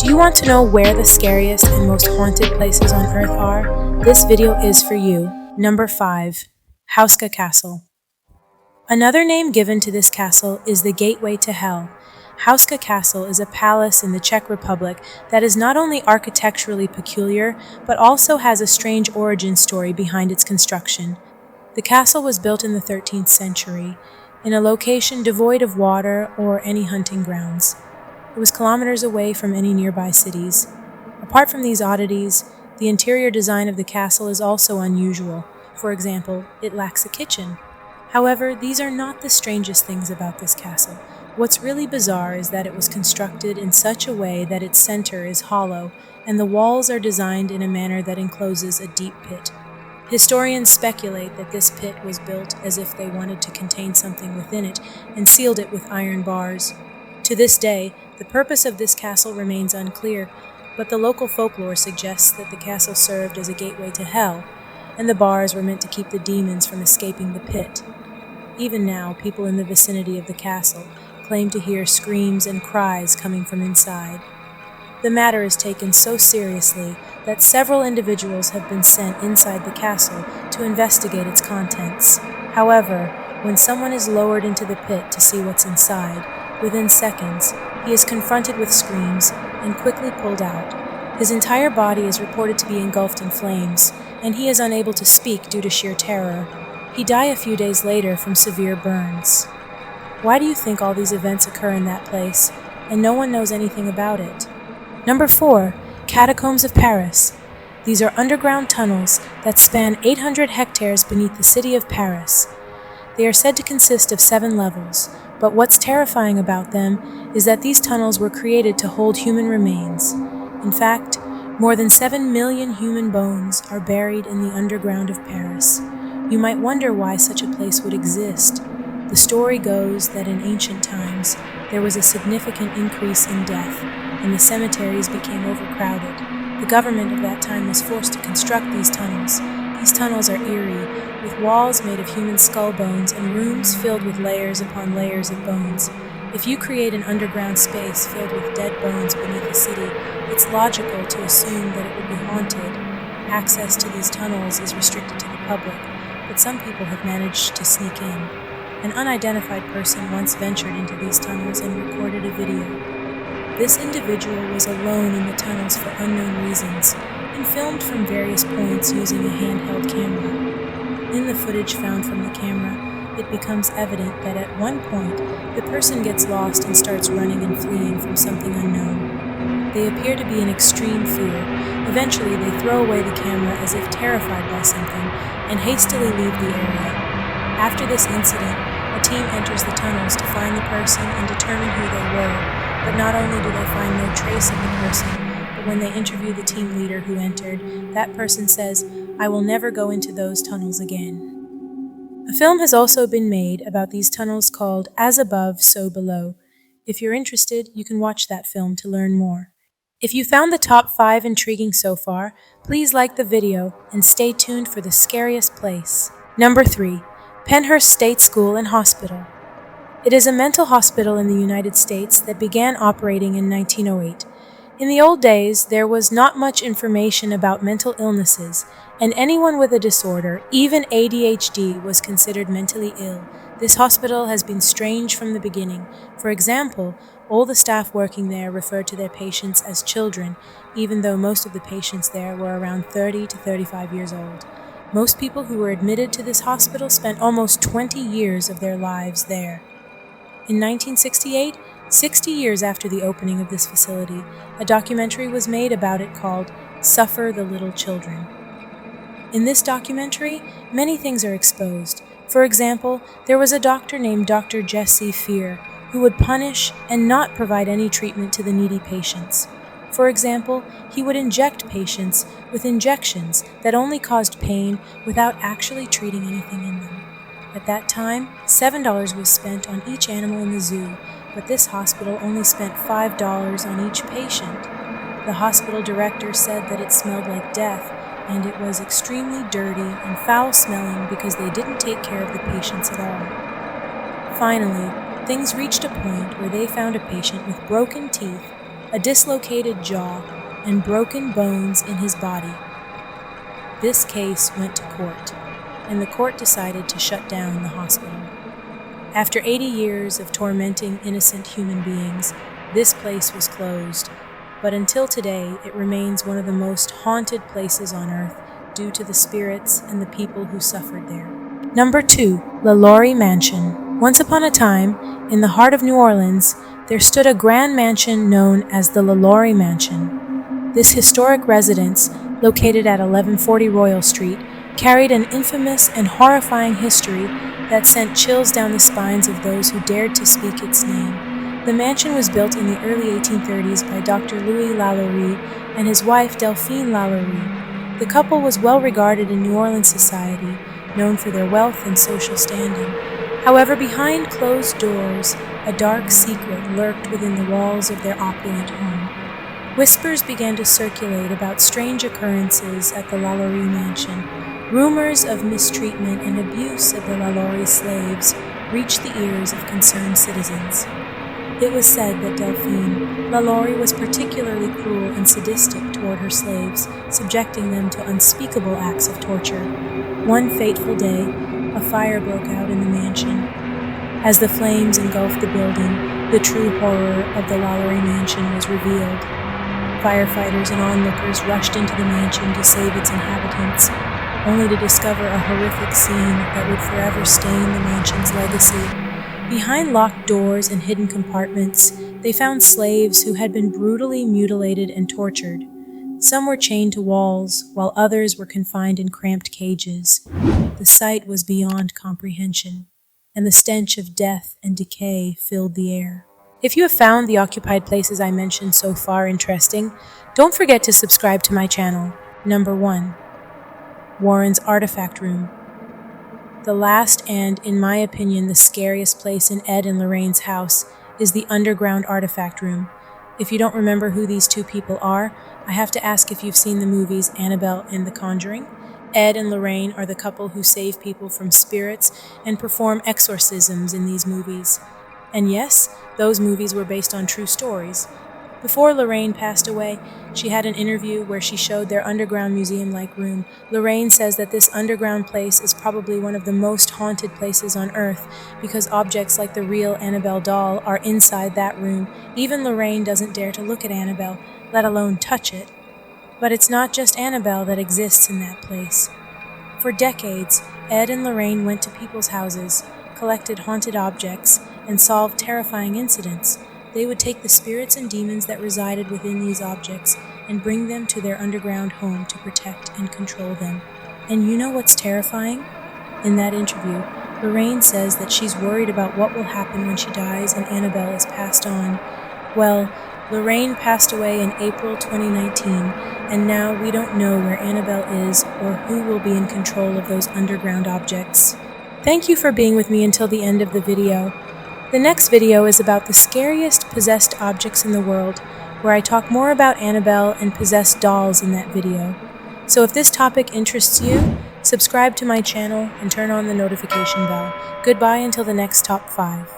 Do you want to know where the scariest and most haunted places on Earth are? This video is for you. Number 5. Hauska Castle. Another name given to this castle is the Gateway to Hell. Hauska Castle is a palace in the Czech Republic that is not only architecturally peculiar, but also has a strange origin story behind its construction. The castle was built in the 13th century, in a location devoid of water or any hunting grounds. It was kilometers away from any nearby cities. Apart from these oddities, the interior design of the castle is also unusual. For example, it lacks a kitchen. However, these are not the strangest things about this castle. What's really bizarre is that it was constructed in such a way that its center is hollow, and the walls are designed in a manner that encloses a deep pit. Historians speculate that this pit was built as if they wanted to contain something within it and sealed it with iron bars. To this day, the purpose of this castle remains unclear, but the local folklore suggests that the castle served as a gateway to hell, and the bars were meant to keep the demons from escaping the pit. Even now, people in the vicinity of the castle claim to hear screams and cries coming from inside. The matter is taken so seriously that several individuals have been sent inside the castle to investigate its contents. However, when someone is lowered into the pit to see what's inside, within seconds, he is confronted with screams and quickly pulled out. His entire body is reported to be engulfed in flames, and he is unable to speak due to sheer terror. He died a few days later from severe burns. Why do you think all these events occur in that place, and no one knows anything about it? Number 4. Catacombs of Paris. These are underground tunnels that span 800 hectares beneath the city of Paris. They are said to consist of 7 levels, but what's terrifying about them is that these tunnels were created to hold human remains. In fact, more than 7 million human bones are buried in the underground of Paris. You might wonder why such a place would exist. The story goes that in ancient times, there was a significant increase in death, and the cemeteries became overcrowded. The government of that time was forced to construct these tunnels. These tunnels are eerie, with walls made of human skull bones and rooms filled with layers upon layers of bones. If you create an underground space filled with dead bones beneath a city, it's logical to assume that it would be haunted. Access to these tunnels is restricted to the public, but some people have managed to sneak in. An unidentified person once ventured into these tunnels and recorded a video. This individual was alone in the tunnels for unknown reasons and filmed from various points using a handheld camera. In the footage found from the camera, it becomes evident that at one point, the person gets lost and starts running and fleeing from something unknown. They appear to be in extreme fear. Eventually, they throw away the camera as if terrified by something and hastily leave the area. After this incident, a team enters the tunnels to find the person and determine who they were. But not only do they find no trace of the person, but when they interview the team leader who entered, that person says, "I will never go into those tunnels again." A film has also been made about these tunnels called As Above, So Below. If you're interested, you can watch that film to learn more. If you found the top 5 intriguing so far, please like the video and stay tuned for the scariest place. Number 3. Penhurst State School and Hospital. It is a mental hospital in the United States that began operating in 1908. In the old days, there was not much information about mental illnesses, and anyone with a disorder, even ADHD, was considered mentally ill. This hospital has been strange from the beginning. For example, all the staff working there referred to their patients as children, even though most of the patients there were around 30 to 35 years old. Most people who were admitted to this hospital spent almost 20 years of their lives there. In 1968, 60 years after the opening of this facility, a documentary was made about it called Suffer the Little Children. In this documentary, many things are exposed. For example, there was a doctor named Dr. Jesse Fear who would punish and not provide any treatment to the needy patients. For example, he would inject patients with injections that only caused pain without actually treating anything in them. At that time, $7 was spent on each animal in the zoo, but this hospital only spent $5 on each patient. The hospital director said that it smelled like death, and it was extremely dirty and foul-smelling because they didn't take care of the patients at all. Finally, things reached a point where they found a patient with broken teeth a dislocated jaw, and broken bones in his body. This case went to court, and the court decided to shut down the hospital. After 80 years of tormenting innocent human beings, this place was closed, but until today it remains one of the most haunted places on Earth due to the spirits and the people who suffered there. Number 2. LaLaurie Mansion. Once upon a time, in the heart of New Orleans, there stood a grand mansion known as the LaLaurie Mansion. This historic residence, located at 1140 Royal Street, carried an infamous and horrifying history that sent chills down the spines of those who dared to speak its name. The mansion was built in the early 1830s by Dr. Louis LaLaurie and his wife Delphine LaLaurie. The couple was well regarded in New Orleans society, known for their wealth and social standing. However, behind closed doors, a dark secret lurked within the walls of their opulent home. Whispers began to circulate about strange occurrences at the LaLaurie Mansion. Rumors of mistreatment and abuse of the LaLaurie slaves reached the ears of concerned citizens. It was said that Delphine LaLaurie was particularly cruel and sadistic toward her slaves, subjecting them to unspeakable acts of torture. One fateful day, a fire broke out in the mansion. As the flames engulfed the building, the true horror of the LaLaurie Mansion was revealed. Firefighters and onlookers rushed into the mansion to save its inhabitants, only to discover a horrific scene that would forever stain the mansion's legacy. Behind locked doors and hidden compartments, they found slaves who had been brutally mutilated and tortured. Some were chained to walls, while others were confined in cramped cages. The sight was beyond comprehension, and the stench of death and decay filled the air. If you have found the occupied places I mentioned so far interesting, don't forget to subscribe to my channel. Number 1. Warren's Artifact Room. The last and, in my opinion, the scariest place in Ed and Lorraine's house is the underground artifact room. If you don't remember who these two people are, I have to ask if you've seen the movies Annabelle and The Conjuring. Ed and Lorraine are the couple who save people from spirits and perform exorcisms in these movies. And yes, those movies were based on true stories. Before Lorraine passed away, she had an interview where she showed their underground museum-like room. Lorraine says that this underground place is probably one of the most haunted places on Earth because objects like the real Annabelle doll are inside that room. Even Lorraine doesn't dare to look at Annabelle, let alone touch it. But it's not just Annabelle that exists in that place. For decades, Ed and Lorraine went to people's houses, collected haunted objects, and solved terrifying incidents. They would take the spirits and demons that resided within these objects and bring them to their underground home to protect and control them. And you know what's terrifying? In that interview, Lorraine says that she's worried about what will happen when she dies and Annabelle is passed on. Well, Lorraine passed away in April 2019, and now we don't know where Annabelle is or who will be in control of those underground objects. Thank you for being with me until the end of the video. The next video is about the scariest possessed objects in the world, where I talk more about Annabelle and possessed dolls in that video. So if this topic interests you, subscribe to my channel and turn on the notification bell. Goodbye until the next top 5.